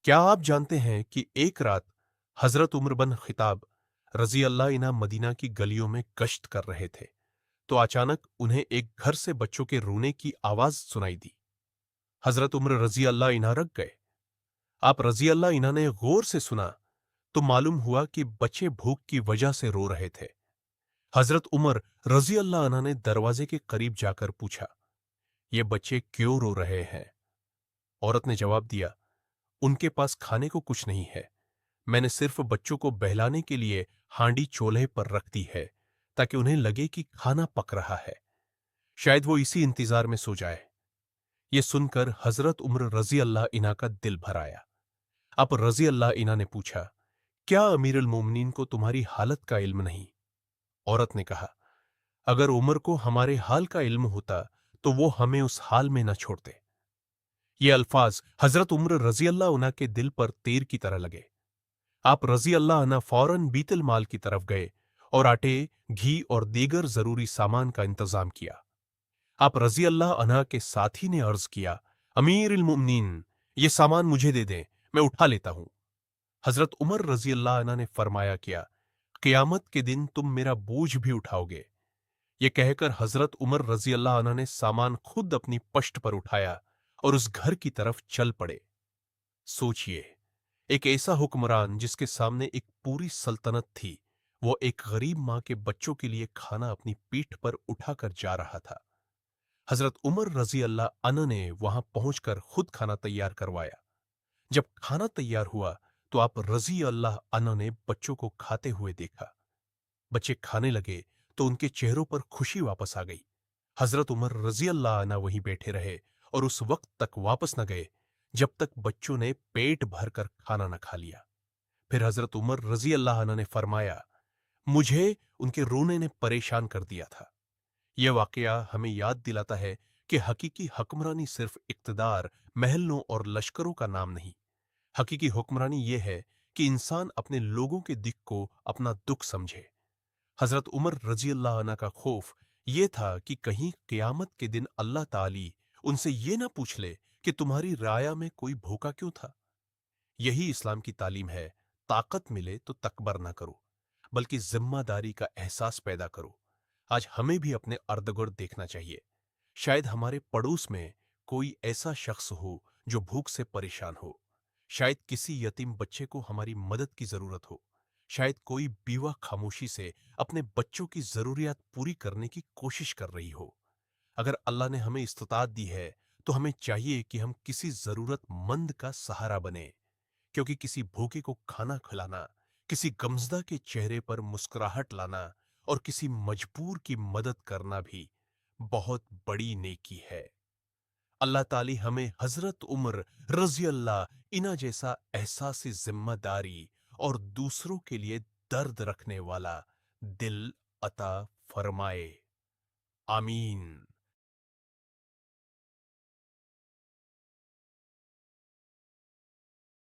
کیا آپ جانتے ہیں کہ ایک رات حضرت عمر بن خطاب رضی اللہ عنہ مدینہ کی گلیوں میں گشت کر رہے تھے تو اچانک انہیں ایک گھر سے بچوں کے رونے کی آواز سنائی دی۔ حضرت عمر رضی اللہ عنہ رک گئے۔ آپ رضی اللہ عنہ نے غور سے سنا تو معلوم ہوا کہ بچے بھوک کی وجہ سے رو رہے تھے۔ حضرت عمر رضی اللہ عنہ نے دروازے کے قریب جا کر پوچھا، یہ بچے کیوں رو رہے ہیں؟ عورت نے جواب دیا، ان کے پاس کھانے کو کچھ نہیں ہے، میں نے صرف بچوں کو بہلانے کے لیے ہانڈی چولہے پر رکھ دی ہے تاکہ انہیں لگے کہ کھانا پک رہا ہے، شاید وہ اسی انتظار میں سو جائے۔ یہ سن کر حضرت عمر رضی اللہ عنہ کا دل بھر آیا۔ اب رضی اللہ عنہ نے پوچھا، کیا امیر المومنین کو تمہاری حالت کا علم نہیں؟ عورت نے کہا، اگر عمر کو ہمارے حال کا علم ہوتا تو وہ ہمیں اس حال میں نہ چھوڑتے۔ یہ الفاظ حضرت عمر رضی اللہ عنہ کے دل پر تیر کی طرح لگے۔ آپ رضی اللہ عنہ فوراً بیت المال کی طرف گئے اور آٹے، گھی اور دیگر ضروری سامان کا انتظام کیا۔ آپ رضی اللہ عنہ کے ساتھی نے عرض کیا، امیر المؤمنین، یہ سامان مجھے دے دیں، میں اٹھا لیتا ہوں۔ حضرت عمر رضی اللہ عنہ نے فرمایا، کیا قیامت کے دن تم میرا بوجھ بھی اٹھاؤ گے؟ یہ کہہ کر حضرت عمر رضی اللہ عنہ نے سامان خود اپنی پشت پر اٹھایا اور اس گھر کی طرف چل پڑے۔ سوچئے، ایک ایسا حکمران جس کے سامنے ایک پوری سلطنت تھی، وہ ایک غریب ماں کے بچوں کے لیے کھانا اپنی پیٹھ پر اٹھا کر جا رہا تھا۔ حضرت عمر رضی اللہ عنہ نے وہاں پہنچ کر خود کھانا تیار کروایا۔ جب کھانا تیار ہوا تو آپ رضی اللہ عنہ نے بچوں کو کھاتے ہوئے دیکھا۔ بچے کھانے لگے تو ان کے چہروں پر خوشی واپس آ گئی۔ حضرت عمر رضی اللہ عنہ وہیں بیٹھے رہے اور اس وقت تک واپس نہ گئے جب تک بچوں نے پیٹ بھر کر کھانا نہ کھا لیا۔ پھر حضرت عمر رضی اللہ عنہ نے فرمایا، مجھے ان کے رونے نے پریشان کر دیا تھا۔ یہ واقعہ ہمیں یاد دلاتا ہے کہ حقیقی حکمرانی صرف اقتدار، محلوں اور لشکروں کا نام نہیں۔ حقیقی حکمرانی یہ ہے کہ انسان اپنے لوگوں کے دکھ کو اپنا دکھ سمجھے۔ حضرت عمر رضی اللہ عنہ کا خوف یہ تھا کہ کہیں قیامت کے دن اللہ تعالی ان سے یہ نہ پوچھ لے کہ تمہاری رعایا میں کوئی بھوکا کیوں تھا۔ یہی اسلام کی تعلیم ہے، طاقت ملے تو تکبر نہ کرو، بلکہ ذمہ داری کا احساس پیدا کرو۔ آج ہمیں بھی اپنے ارد گرد دیکھنا چاہیے، شاید ہمارے پڑوس میں کوئی ایسا شخص ہو جو بھوک سے پریشان ہو، شاید کسی یتیم بچے کو ہماری مدد کی ضرورت ہو، شاید کوئی بیوہ خاموشی سے اپنے بچوں کی ضروریات پوری کرنے کی کوشش کر رہی ہو۔ اگر اللہ نے ہمیں استطاعت دی ہے تو ہمیں چاہیے کہ ہم کسی ضرورت مند کا سہارا بنیں، کیونکہ کسی بھوکے کو کھانا کھلانا، کسی غمزدہ کے چہرے پر مسکراہٹ لانا اور کسی مجبور کی مدد کرنا بھی بہت بڑی نیکی ہے۔ اللہ تعالی ہمیں حضرت عمر رضی اللہ عنہ جیسا احساس ذمہ داری اور دوسروں کے لیے درد رکھنے والا دل عطا فرمائے۔ آمین۔